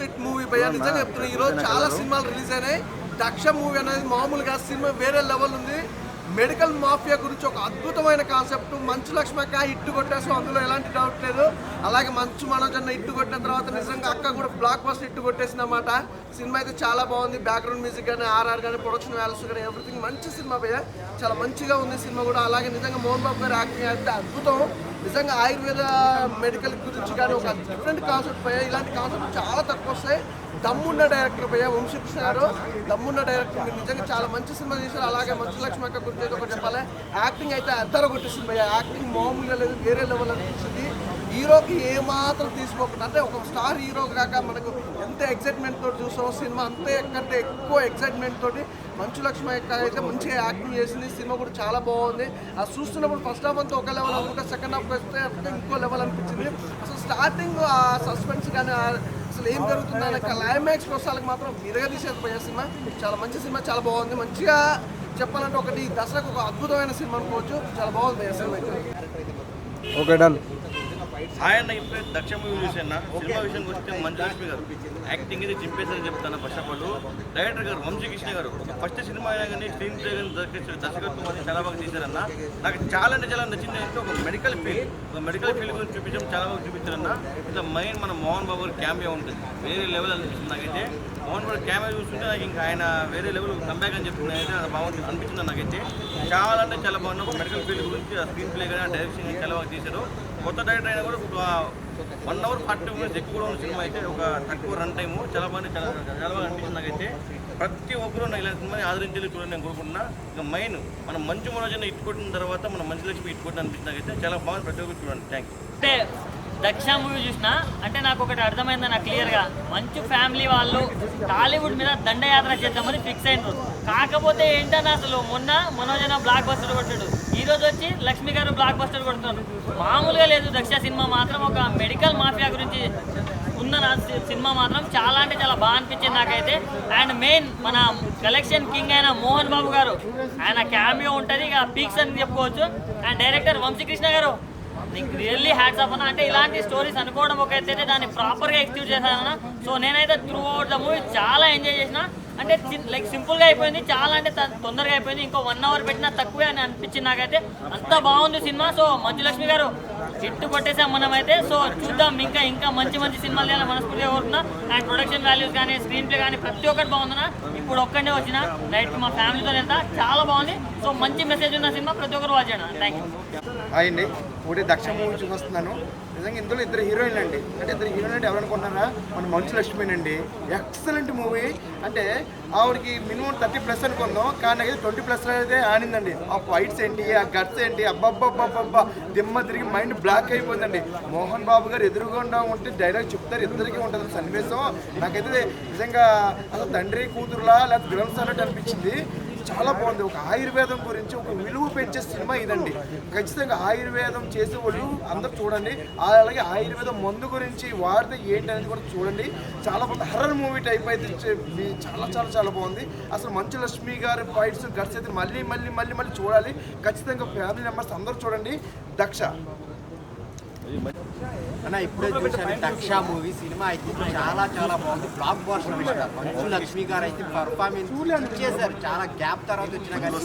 Hit movie భయ్యా. నిజంగా చెప్తున్నా, ఈ రోజు చాలా సినిమాలు రిలీజ్ అయినాయి. దక్ష మూవీ అనేది మామూలుగా సినిమా వేరే లెవెల్ ఉంది. మెడికల్ మాఫియా గురించి ఒక అద్భుతమైన కాన్సెప్ట్. మంచు లక్ష్మక్క హిట్ కొట్టేసాం, అందులో ఎలాంటి డౌట్ లేదు. అలాగే మంచు మనోజ్ అన్న హిట్ కొట్టిన తర్వాత నిజంగా అక్క కూడా బ్లాక్ బస్టర్ హిట్ కొట్టేసింది అన్నమాట. సినిమా అయితే చాలా బాగుంది. బ్యాక్గ్రౌండ్ మ్యూజిక్ కానీ, ఆర్ఆర్ కానీ, ప్రొడక్షన్ వాల్యూస్ కానీ ఎవ్రీథింగ్ మంచి సినిమా భయ్య. చాలా మంచిగా ఉంది సినిమా కూడా. అలాగే నిజంగా మోహన్ బాబు గారి యాక్టింగ్ అయితే అద్భుతం. నిజంగా ఆయుర్వేద మెడికల్ గురించి కానీ ఒక డిఫరెంట్ కాన్సెప్ట్ భయ్య. ఇలాంటి కాన్సెప్ట్ చాలా తక్కువ వస్తాయి. దమ్మున్న డైరెక్టర్ భయ్య వంశీకృష్ణ గారు, దమ్మున్న డైరెక్టర్. మీరు నిజంగా చాలా మంచి సినిమా చేశారు. అలాగే మంచు లక్ష్మక్క గురించి అయితే ఒకటి చెప్పాలి, యాక్టింగ్ అయితే అద్దరు కొట్టేసింది భయ్య. యాక్టింగ్ మామూలుగా లేదు, వేరే లెవెల్ అనిపించింది. హీరోకి ఏమాత్రం తీసుకోకుండా, అంటే ఒక స్టార్ హీరో కాక మనకు ఎంత ఎక్సైట్మెంట్ తోటి చూస్తామో సినిమా అంతే కంటే ఎక్కువ ఎక్సైట్మెంట్ తోటి మంచు లక్ష్మక్క అయితే మంచిగా యాక్టింగ్ చేసింది. సినిమా కూడా చాలా బాగుంది. అది చూస్తున్నప్పుడు ఫస్ట్ హాఫ్ అంతా ఒక లెవెల్ అనుకుంటే సెకండ్ హాఫ్ వస్తే ఇంకో లెవెల్ అనిపించింది. అసలు స్టార్టింగ్ ఆ సస్పెన్స్ కానీ అసలు ఏం జరుగుతుందని క్లైమాక్స్ వస్తాలకు మాత్రం విరగదీసేది పోయే సినిమా. చాలా మంచి సినిమా, చాలా బాగుంది. మంచిగా చెప్పాలంటే ఒకటి దసరాకు ఒక అద్భుతమైన సినిమా అనుకోవచ్చు. చాలా బాగుంది పోయే సినిమా అయితే. Okay done. ఆయన ఇప్పుడు దక్ష మూవీ చూసాను. సినిమా విషయానికి వస్తే మంచు లక్ష్మి గారు యాక్టింగ్ ఇది చింపేసరి చెప్తాను. ఫస్ట్ ఆఫ్ ఆల్ డైరెక్టర్ గారు వంశీకృష్ణ గారు ఫస్ట్ సినిమా అయినా కానీ స్క్రీన్ ప్లే కానీ దర్శకత్వం అని చాలా బాగా తీశారన్న. నాకు చాలా అంటే చాలా నచ్చింది. అంటే ఒక మెడికల్ ఫీల్డ్ గురించి చూపించడం చాలా బాగా చూపించారన్న. ఇట్లా మెయిన్ మన మోహన్ బాబు గారి క్యామియో ఉంటుంది, వేరే లెవెల్ అనిపిస్తుంది నాకైతే. మోహన్ బాబు క్యామియో చూస్తుంటే నాకు ఇంకా ఆయన వేరే లెవెల్ కంబ్యాక్ అని చెప్తున్నా అయితే అది బాగుంటుంది అనిపించింది నాకైతే. చాలా అంటే చాలా బాగుంది. ఒక మెడికల్ ఫీల్డ్ గురించి ఆ స్క్రీన్ ప్లే కానీ, ఆ డైరెక్షన్ కానీ చాలా బాగా తీశారు. కొత్త డైరెక్టర్ అయినా కూడా ఒక 1 hour 40 minutes ఎక్కువ కూడా ఉన్న సినిమా అయితే, ఒక తక్కువ రన్ టైము చాలా బాగా బాగా అనిపిస్తుంది నాకైతే. ప్రతి ఒక్కరూ ఇలా సినిమాని ఆదరించాలి చూడండి నేను కోరుకుంటున్నా. ఇంకా మెయిన్ మనం మంచు మనోజ్ ఇట్ కొట్టిన తర్వాత మన మంచు లక్ష్మి ఇట్ కొట్టిన అనిపిస్తుంది నాకైతే. చాలా బాగుంది, ప్రతి ఒక్కరు చూడండి. Thank you. అంటే దక్ష మూవీ చూసిన అంటే నాకు ఒకటి అర్థమైంది నాకు క్లియర్గా. మంచు ఫ్యామిలీ వాళ్ళు టాలీవుడ్ మీద దండయాత్ర చేద్దామని ఫిక్స్ అయినారు. కాకపోతే ఏంటన్నా అసలు మొన్న మనోజ్ అన్న బ్లాక్ బస్టర్ కొట్టాడు, ఈరోజు వచ్చి లక్ష్మి గారు బ్లాక్ బస్టర్ కొడుతున్నారు. మామూలుగా లేదు. దక్ష సినిమా మాత్రం ఒక మెడికల్ మాఫియా గురించి ఉందన్న సినిమా మాత్రం చాలా అంటే చాలా బాగా అనిపించింది నాకైతే. అండ్ మెయిన్ మన కలెక్షన్ కింగ్ అయిన మోహన్ బాబు గారు, ఆయన క్యామియో ఉంటుంది ఇక పీక్స్ అని చెప్పుకోవచ్చు. అండ్ డైరెక్టర్ వంశీకృష్ణ గారు నీకు రియల్లీ హ్యాట్స్ ఆఫ్ అన్న. అంటే ఇలాంటి స్టోరీస్ అనుకోవడం ఒక అయితే దాన్ని ప్రాపర్గా ఎగ్జిక్యూట్ చేశానన్న. సో నేనైతే త్రూ అవుట్ ద మూవీ చాలా ఎంజాయ్ చేసిన. అంటే లైక్ సింపుల్గా అయిపోయింది, చాలా అంటే తొందరగా అయిపోయింది. ఇంకో 1 hour పెట్టినా తక్కువే అని అనిపించింది నాకైతే. అంత బాగుంది సినిమా. సో మంచు లక్ష్మి గారు హిట్ కొట్టేసాం మనమైతే. సో చూద్దాం ఇంకా మంచి సినిమాలు చేయాలని మనస్ఫూర్తిగా కోరుతున్నా. అండ్ ప్రొడక్షన్ వాల్యూస్ కానీ, స్క్రీన్ ప్లే కానీ ప్రతి ఒక్కటి బాగుందన్న. ఇప్పుడు ఒక్కడే వచ్చిన నైట్కి మా ఫ్యామిలీతో వెళ్తా, చాలా బాగుంది. సో మంచి మెసేజ్ ఉన్న సినిమా, ప్రతి ఒక్కరు వాచ్ చేయండి. Thank you. హాయ్ అండి, ఒకటి దక్ష మూవీ చూస్తున్నాను. నిజంగా ఇందులో 2 హీరోయిన్లు అండి. అంటే 2 హీరోయిన్ అంటే ఎవరనుకున్నారా, మన మంచు లక్ష్మి అండి. Excellent movie. అంటే ఆవిడకి మినిమం 30+ అనుకుందాం, కానీ అయితే 20+ అయితే ఆడిందండి. ఆ ఫైట్స్ ఏంటి, ఆ గట్స్ ఏంటి, అబ్బబ్బబ్బబ్బబ్బా దిమ్మ తిరిగి మైండ్ బ్లాక్ అయిపోయిందండి. మోహన్ బాబు గారు ఎదురుగుండా ఉంటే డైలాగ్ చెప్తారు, ఇద్దరికి ఉంటుంది సన్నివేశం. నాకైతే నిజంగా అసలు తండ్రి కూతురులా లేకపోతే గ్రౌండ్స్ అన్నట్టు అనిపించింది. చాలా బాగుంది. ఒక ఆయుర్వేదం గురించి ఒక విలువ పెంచే సినిమా ఇదండి. ఖచ్చితంగా ఆయుర్వేదం చేసే వాళ్ళు అందరూ చూడండి. అలాగే ఆయుర్వేదం మందు గురించి వాడితే ఏంటి అనేది కూడా చూడండి. చాలా బాగుంది. హర్రర్ మూవీ టైప్ అయితే చాలా చాలా చాలా బాగుంది. అసలు మంచు లక్ష్మి గారి ఫైట్స్ గట్స్ అయితే మళ్ళీ చూడాలి. ఖచ్చితంగా ఫ్యామిలీ మెంబర్స్ అందరూ చూడండి. దక్ష అన్న ఇప్పుడే చూసాను దక్ష మూవీ. సినిమా అయితే చాలా చాలా బాగుంది. బ్లాక్ బస్టర్ విషయం. మంచు లక్ష్మి గారు అయితే పర్ఫార్మెన్స్ చేశారు. చాలా గ్యాప్ తర్వాత వచ్చినా కానీ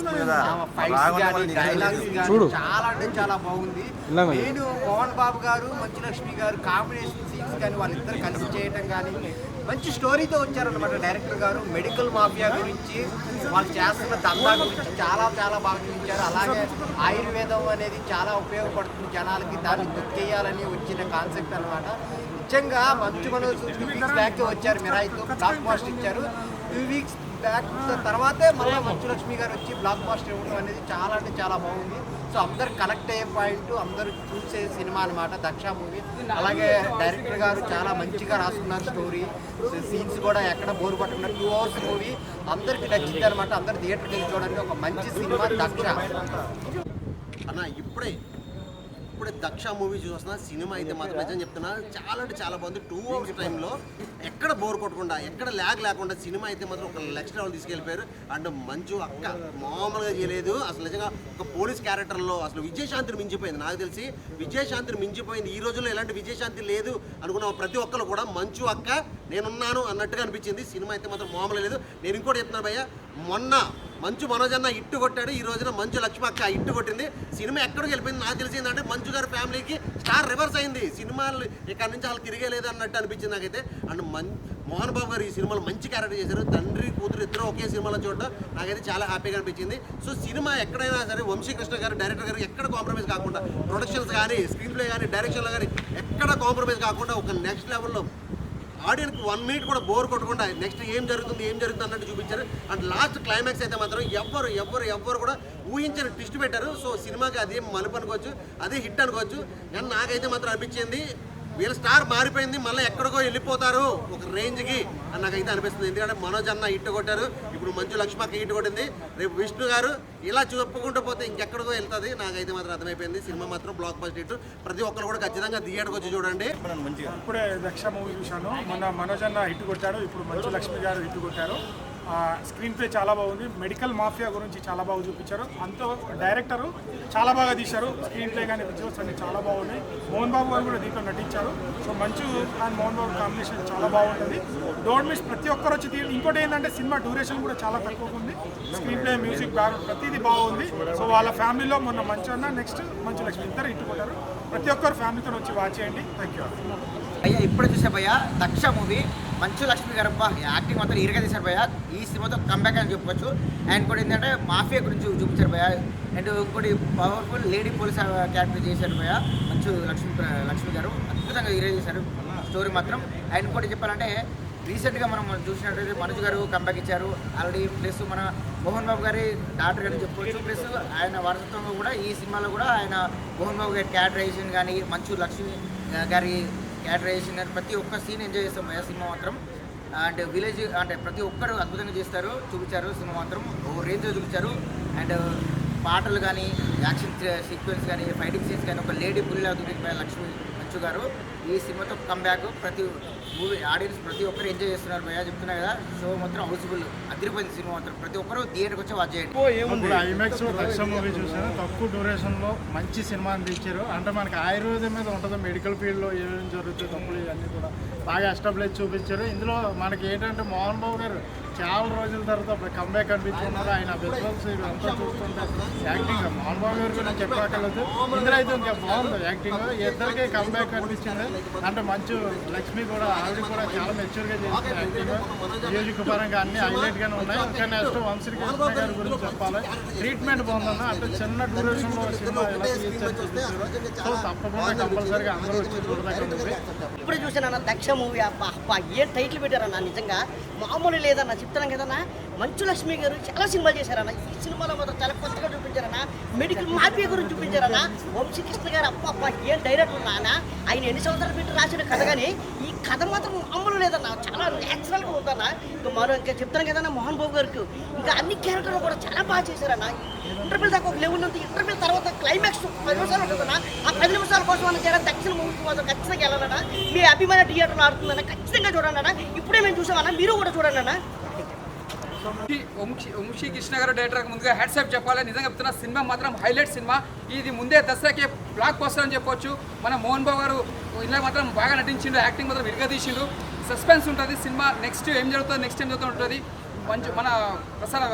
ఫైట్స్ కానీ, డైలాగ్స్ కానీ చాలా అంటే చాలా బాగుంది. నేను మోహన్ బాబు గారు, మంచు లక్ష్మి గారు కాంబినేషన్ సీన్స్ కానీ వాళ్ళిద్దరు కలిసి చేయటం కానీ మంచి స్టోరీతో వచ్చారనమాట డైరెక్టర్ గారు. మెడికల్ మాఫియా గురించి, వాళ్ళు చేస్తున్న దందా గురించి చాలా చాలా బాగా చూపించారు. అలాగే ఆయుర్వేదం అనేది చాలా ఉపయోగపడుతుంది జనాలకి, దాన్ని దొక్కేయాలని వచ్చిన కాన్సెప్ట్ అనమాట. నిజంగా మంచు మనోజ్ 2 weeks బ్యాక్ వచ్చారు, మిరాయితో బ్లాక్ బాస్టర్ ఇచ్చారు. 2 weeks బ్యాక్ తర్వాతే మళ్ళీ మంచు లక్ష్మి గారు వచ్చి బ్లాక్ బాస్టర్ ఇవ్వడం అనేది చాలా అంటే చాలా బాగుంది. సో అందరు కనెక్ట్ అయ్యే పాయింట్, అందరూ చూసే సినిమా అనమాట దక్ష మూవీ. అలాగే డైరెక్టర్ గారు చాలా మంచిగా రాసుకున్నారు స్టోరీ, సీన్స్ కూడా ఎక్కడ బోర్ పట్టకుండా 2 hours మూవీ అందరికి నచ్చింది అనమాట. అందరు థియేటర్కి వెళ్ళి చూడడానికి ఒక మంచి సినిమా దక్ష అన్న. ఇప్పుడే దక్ష మూవీ చూస్తున్నా. సినిమా అయితే మాత్రం నిజం చెప్తున్నా చాలా అంటే చాలా బాగుంది. 2 hours టైంలో ఎక్కడ బోర్ కొట్టకుండా, ఎక్కడ ల్యాగ్ లేకుండా సినిమా అయితే మాత్రం ఒక నెక్స్ట్ లెవెల్ తీసుకెళ్ళిపోయారు. అండ్ మంచు అక్క మామూలుగా చేయలేదు. అసలు నిజంగా ఒక పోలీస్ క్యారెక్టర్లో అసలు విజయశాంతిని మించిపోయింది. నాకు తెలిసి విజయశాంతిని మించిపోయింది. ఈ రోజుల్లో ఎలాంటి విజయశాంతి లేదు అనుకున్న ప్రతి ఒక్కరు కూడా మంచు అక్క నేనున్నాను అన్నట్టుగా అనిపించింది. సినిమా అయితే మాత్రం మామూలు లేదు. నేను ఇంకోటి చెప్తున్నాను భయ్య, మొన్న మంచు మనోజ్ అన్న ఇట్టు కొట్టాడు, ఈ రోజున మంచు లక్ష్మి అక్క ఇట్టు కొట్టింది. సినిమా ఎక్కడికి వెళ్ళిపోయింది నాకు తెలిసిందంటే మంచు గారి ఫ్యామిలీకి స్టార్ రివర్స్ అయింది. సినిమాలు ఇక్కడ నుంచి వాళ్ళు తిరిగేలేదు అన్నట్టు అనిపించింది నాకైతే. అండ్ మోహన్ బాబు గారు ఈ సినిమాలో మంచి క్యారెక్టర్ చేశారు. తండ్రి కూతురు ఇద్దరు ఒకే సినిమాలో చూడడం నాకైతే చాలా హ్యాపీగా అనిపించింది. సో సినిమా ఎక్కడైనా సరే వంశీకృష్ణ గారు డైరెక్టర్ గారు ఎక్కడ కాంప్రమైజ్ కాకుండా, ప్రొడక్షన్స్ కానీ స్క్రీన్ ప్లే కానీ డైరెక్షన్లో కానీ ఎక్కడ కాంప్రమైజ్ కాకుండా ఒక నెక్స్ట్ లెవెల్లో ఆడియన్స్కి 1 మినిట్ కూడా బోర్ కొట్టకుండా నెక్స్ట్ ఏం జరుగుతుంది అన్నట్టు చూపించారు. అండ్ లాస్ట్ క్లైమాక్స్ అయితే మాత్రం ఎవ్వరు కూడా ఊహించని ట్విస్ట్ పెట్టారు. సో సినిమాకి అదే మలుపు అనుకోవచ్చు, అదే హిట్ అనుకోవచ్చు. కానీ నాకైతే మాత్రం అనిపించింది వీళ్ళ స్టార్ మారిపోయింది, మళ్ళీ ఎక్కడికో వెళ్ళిపోతారు ఒక రేంజ్కి అని నాకైతే అనిపిస్తుంది. ఎందుకంటే మనోజ్ అన్న హిట్ కొట్టారు, ఇప్పుడు మంచు లక్ష్మక్క హిట్ కొట్టింది, రేపు విష్ణు గారు ఇలా చెప్పుకుంటూ పోతే ఇంకెక్కడికో వెళ్తుంది. నాకైతే మాత్రం అర్థమైపోయింది. సినిమా మాత్రం బ్లాక్ బస్టర్ హిట్. ప్రతి ఒక్కరు కూడా ఖచ్చితంగా థియేటర్కి వచ్చి చూడండి. ఇప్పుడే దక్ష మూవీ చూశాను. మొన్న మనోజ్ అన్న హిట్ కొట్టాడు, ఇప్పుడు మంచు లక్ష్మి గారు హిట్ కొట్టారు. స్క్రీన్ ప్లే చాలా బాగుంది. మెడికల్ మాఫియా గురించి చాలా బాగా చూపించారు. అంతా డైరెక్టరు చాలా బాగా తీశారు. స్క్రీన్ ప్లే కానీ విజువల్స్ అన్ని చాలా బాగున్నాయి. మోహన్ బాబు గారు కూడా దీంట్లో నటించారు. సో మంచు అండ్ మోహన్ బాబు కాంబినేషన్ చాలా బాగుంటుంది. డోంట్ మిస్, ప్రతి ఒక్కరు వచ్చి ఇంకోటి ఏంటంటే సినిమా డ్యూరేషన్ కూడా చాలా తక్కువ ఉంది. స్క్రీన్ ప్లే, మ్యూజిక్, ప్రతిదీ బాగుంది. సో వాళ్ళ ఫ్యామిలీలో మొన్న మంచు అన్న, నెక్స్ట్ మంచు లక్ష్మి ఇద్దరు హిట్ కొట్టారు. ప్రతి ఒక్కరు ఫ్యామిలీతో వచ్చి వాచ్ చేయండి. థ్యాంక్ యూ భయ్యా. ఇప్పుడు చూసే భయ్యా దక్ష మూవీ, మంచు లక్ష్మి గారు యాక్టింగ్ మొత్తం ఇరుగా తీశారు భయ్యా. ఈ సినిమాతో కంబ్యాక్ అని చెప్పుకోవచ్చు. అండ్ కూడా ఏంటంటే మాఫియా గురించి చూపించారు భయ్యా. అండ్ ఇంకోటి పవర్ఫుల్ లేడీ పోలీస్ క్యారెక్టర్ చేశారు భయ్యా మంచు లక్ష్మి గారు. అద్భుతంగా ఇరుగా చేశారు స్టోరీ మాత్రం. అండ్ ఇంకోటి చెప్పాలంటే రీసెంట్గా మనం చూసినట్టయితే మనోజ్ గారు కంబ్యాక్ ఇచ్చారు ఆల్రెడీ. ప్లస్ మన మోహన్ బాబు గారి డాక్టర్ గారిని చెప్పుకోవచ్చు. ప్లస్ ఆయన వారసత్వంలో కూడా ఈ సినిమాలో కూడా ఆయన మోహన్ బాబు గారి క్యారెక్టరైజేషన్ కానీ, మంచు లక్ష్మి గారి క్యారెక్టరైజేషన్ కానీ ప్రతి ఒక్క సీన్ ఎంజాయ్ చేస్తాం ఆ సినిమా మాత్రం. అండ్ విలేజ్ అంటే ప్రతి ఒక్కరు అద్భుతంగా చేస్తారు, చూపించారు. సినిమా మాత్రం ఓ రేంజ్లో చూపించారు. అండ్ పాటలు కానీ, యాక్షన్ సీక్వెన్స్ కానీ, ఫైటింగ్ సీన్స్ కానీ ఒక లేడీ పుల్లిలా చూపించారు లక్ష్మి మంచు గారు. ఈ సినిమాతో కంబ్యాక్ ప్రతి మూవీ ఆడియన్స్ ప్రతి ఒక్కరు ఎంజాయ్ చేస్తున్నారు భయ్యా. చెప్తున్నా కదా, షో మాత్రం హౌస్ఫుల్ అదిరిపోయింది. సినిమా మాత్రం ప్రతి ఒక్కరు థియేటర్కి వచ్చి వాచ్ చేయండి. ఇప్పుడు ఐమాక్స్ దక్ష మూవీ చూసాను. తక్కువ డ్యూరేషన్లో మంచి సినిమా అందించారు. అంటే మనకి ఆయుర్వేదం మీద ఉంటుంది, మెడికల్ ఫీల్డ్లో ఏమేమి జరుగుతుంది తప్పులు ఇవన్నీ కూడా బాగా ఎస్టాబ్లిష్ చూపించారు. ఇందులో మనకి ఏంటంటే మోహన్ బాబు గారు చాలా రోజుల తర్వాత కంబ్యాక్ అనిపించుకున్నారు. ఆయన విజువల్స్ ఇదంతా చూస్తుంటే యాక్టింగ్ మోహన్ బాబు గారు కూడా చెప్పక్కర్లేదు. ఇందులో అయితే ఇంకా బాగుంది యాక్టింగ్. ఇద్దరికీ కంబ్యాక్ అనిపించింది. అంటే మంచు లక్ష్మి కూడా ఆవిడ కూడా చాలా మెచ్యూర్గా చేసింది యాక్టింగ్. మ్యూజిక్ పరంగా అన్ని హైలైట్గానే ఉన్నాయి. ఇంకా నెక్స్ట్ వంశీకృష్ణ గారి గురించి చెప్పాలి. ట్రీట్మెంట్ బాగుందన్న. అంటే చిన్న డ్యూరేషన్లో సినిమా ఎలా తీర్చారు. సో తప్పకుండా కంపల్సరీగా అందరూ వచ్చి చూడదగ్గ. ఇప్పుడు చూసానన్న దక్ష మూవీ. అబ్బా ఏం టైటిల్ పెట్టారన్న, నిజంగా మామూలు లేదన్న. చెప్తాను కదన్నా, మంచు లక్ష్మి గారు చాలా సినిమాలు చేశారన్న. ఈ సినిమాలో మాత్రం చాలా కొత్తగా చూపించారన్న. మెడికల్ మాఫియా గురించి చూపించారన్న. వంశీకృష్ణ గారు అబ్బా ఏం డైరెక్టర్ నాన్న. ఆయన ఎన్ని సంవత్సరాలు పెట్టి రాసిన కథ కానీ ఈ కథ మాత్రం మామూలు లేదన్న. చాలా న్యాచురల్గా ఉందన్న. ఇంకా చెప్తాను కదన్నా, మోహన్ బాబు గారికి ఇంకా అన్ని క్యారెక్టర్లు కూడా చాలా బాగా చేశారన్న. ఇంటర్వ్యూల్ దాకా ఒక లెవెల్ ఉంది. ఇంటర్వ్యూల్ తర్వాత క్లైమాక్స్ 10 నిమిషాలు ఉంటుందన్న. ఆ 10 నిమిషాల కోసం అన్న జగన్ దక్షిణ మూవీకి మాత్రం ఖచ్చితంగా వెళ్ళాలన్నా. మీ అభిమాన థియేటర్లో ఆడుతుందన్న, ఖచ్చితంగా చూడండి అన్న. ఇప్పుడే మేము చూసామన్నా, మీరు కూడా చూడండి అన్న. వంశీ కృష్ణ గారు డైరెక్టర్ ముందుగా హ్యాట్సాప్ చెప్పాలి. నిజంగా చెప్తున్నా, సినిమా మాత్రం హైలైట్ సినిమా. ఇది ముందే దసరాకే బ్లాక్ బస్టర్ అని చెప్పొచ్చు. మన మోహన్ బాబు గారు ఇలా మాత్రం బాగా నటించిండు, యాక్టింగ్ మాత్రం విరిగా తీసిండు. సస్పెన్స్ ఉంటుంది సినిమా. నెక్స్ట్ ఏం జరుగుతుంది, నెక్స్ట్ ఏం జరుగుతూ ఉంటుంది. మన ప్రసన్న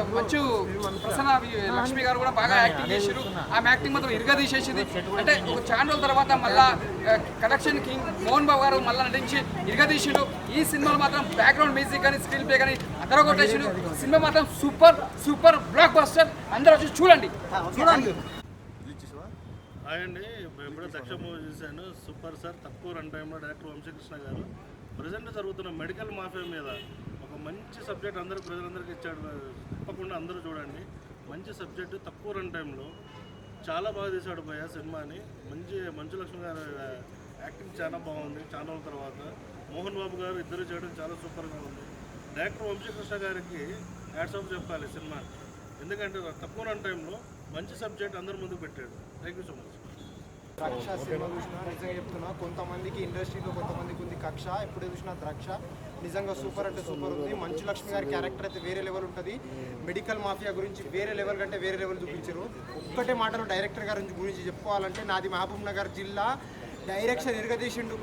లక్ష్మి గారు కూడా బాగా యాక్టింగ్ చేసారు. ఆమె యాక్టింగ్ మాత్రం ఇరుగా తీసేసింది. అంటే ఒక ఛానల్ తర్వాత మళ్ళా కలెక్షన్ కింగ్ మోహన్ బాబు గారు మళ్ళీ నటించి ఇరుగా తీసిండు. ఈ సినిమాలో మాత్రం బ్యాక్గ్రౌండ్ మ్యూజిక్ కానీ, స్క్రీన్ ప్లే కానీ అందరూ కొట్టేసిండు. సినిమా మాత్రం సూపర్ బ్లాక్ బస్టర్. అందరూ వచ్చి చూడండి. హాయ్ అండి, ఇప్పుడే దక్ష మూవీ చూశాను. Super sir. తక్కువ రన్ టైంలో డైరెక్టర్ వంశీకృష్ణ గారు ప్రజెంట్ జరుగుతున్న మెడికల్ మాఫియా మీద ఒక మంచి సబ్జెక్ట్ అందరూ ప్రజలందరికీ ఇచ్చాడు. తప్పకుండా అందరూ చూడండి. మంచి సబ్జెక్టు, తక్కువ రన్ టైంలో చాలా బాగా తీశాడు భయ్య సినిమాని. మంచు లక్ష్మి గారు యాక్టింగ్ చాలా బాగుంది. చాలా తర్వాత మోహన్ బాబు గారు ఇద్దరు చేయడం చాలా సూపర్గా ఉంది. డైరెక్టర్ వంశీకృష్ణ గారికి హ్యాట్స్ ఆఫ్ చెప్పాలి సినిమా. ఎందుకంటే తక్కువ రన్ టైంలో మంచి సబ్జెక్ట్ అందరి ముందుకు పెట్టాడు. Thank you so much. ద్రాక్ష సినిమా చూసినా నిజంగా చెప్తున్నా, కొంతమందికి ఇండస్ట్రీలో కొంతమందికి ఉంది కక్ష. ఎప్పుడే చూసినా ద్రాక్ష నిజంగా సూపర్ అంటే సూపర్ ఉంది. మంచు లక్ష్మి గారి క్యారెక్టర్ అయితే వేరే లెవెల్ ఉంటుంది. మెడికల్ మాఫియా గురించి వేరే లెవెల్ కంటే వేరే లెవెల్ చూపించారు. ఒక్కటే మాటలో డైరెక్టర్ గారి గురించి చెప్పుకోవాలంటే, నాది మహబూబ్ నగర్ జిల్లా, డైరెక్షన్ ఎరగదీసిండు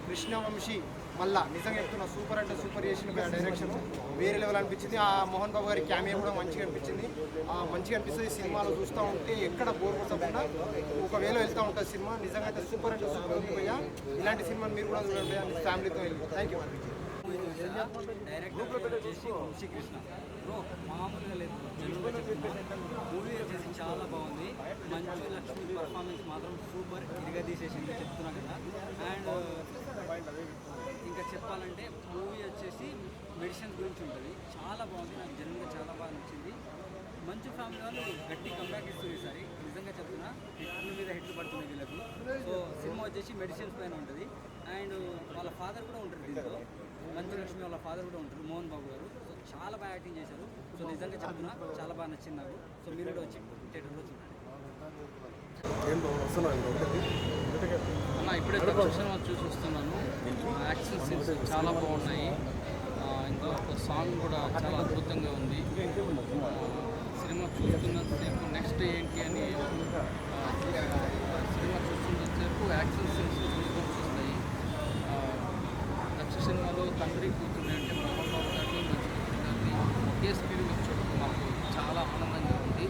కృష్ణవంశీ. మళ్ళా నిజంగా చెప్తున్నా సూపర్ అంటే సూపర్ చేసిన డైరెక్షన్ వేరే లెవెల్ అనిపించింది. ఆ మోహన్ బాబు గారి క్యామియో కూడా మంచిగా అనిపించింది. మంచిగా అనిపిస్తుంది సినిమాలో చూస్తూ ఉంటే ఎక్కడ బోర్ కొట్టకుండా ఒకవేళ వెళ్తూ ఉంటుంది సినిమా. నిజంగా అయితే సూపర్ అంటే సూపర్ ఉంది భయ్యా. ఇలాంటి సినిమాని మీరు కూడా చూడండి ఫ్యామిలీతో వెళ్ళి. Thank you. డైరెక్టర్ వచ్చేసి వంశీకృష్ణ బ్రో మామూలుగా లేదు. మూవీ వచ్చేసి చాలా బాగుంది. మంచు లక్ష్మి పర్ఫార్మెన్స్ మాత్రం సూపర్ ఇరగదీసేసింది చెప్తున్నా కదా. అండ్ ఇంకా చెప్పాలంటే మూవీ వచ్చేసి మెడిసిన్స్ గురించి ఉంటుంది. చాలా బాగుంది. నాకు జనరల్గా చాలా బాగా నచ్చింది. మంచు ఫ్యామిలీ వాళ్ళు గట్టి కంబ్యాక్ ఇస్తుంది ఈసారి. నిజంగా చెప్తున్నా హిట్ల మీద హిట్లు పడుతున్నాయి వీళ్ళకు. సో సినిమా వచ్చేసి మెడిసిన్స్ పైన ఉంటుంది. అండ్ వాళ్ళ ఫాదర్ కూడా ఉంటారు దీంట్లో. మంచు లక్ష్మి వాళ్ళ ఫాదర్ కూడా ఉంటారు, మోహన్ బాబు గారు. సో చాలా బాగా యాక్టింగ్ చేశారు. సో నిజంగా చెప్తున్నా చాలా బాగా నచ్చింది నాకు. సో మీరు కూడా వచ్చి థియేటర్లో చూడండి. అన్న ఇప్పుడే సినిమా చూసి వస్తున్నాను. యాక్షన్ సీన్స్ చాలా బాగున్నాయి. ఇందులో ఒక సాంగ్ కూడా చాలా అద్భుతంగా ఉంది. సినిమా చూస్తున్నంతసేపు నెక్స్ట్ ఏంటి అని సినిమా చూస్తున్నంతసేపు యాక్షన్ సీన్స్ చూస్తాయి. దక్ష సినిమాలో తండ్రి కూతురు అంటే మోహన్ బాబు గారిని మంచి గారిని ఒకే స్క్రీన్ చూడడం మాకు చాలా ఆనందంగా ఉంది.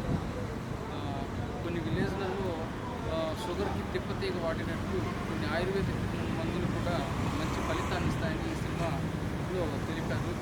కొన్ని విలేజ్లలో షుగర్కి తిప్పతీగ వాడినట్టు కొన్ని ఆయుర్వేదిక్ మందులు కూడా మంచి ఫలితాన్ని ఇస్తాయని ఈ సినిమాలో తెలిపారు.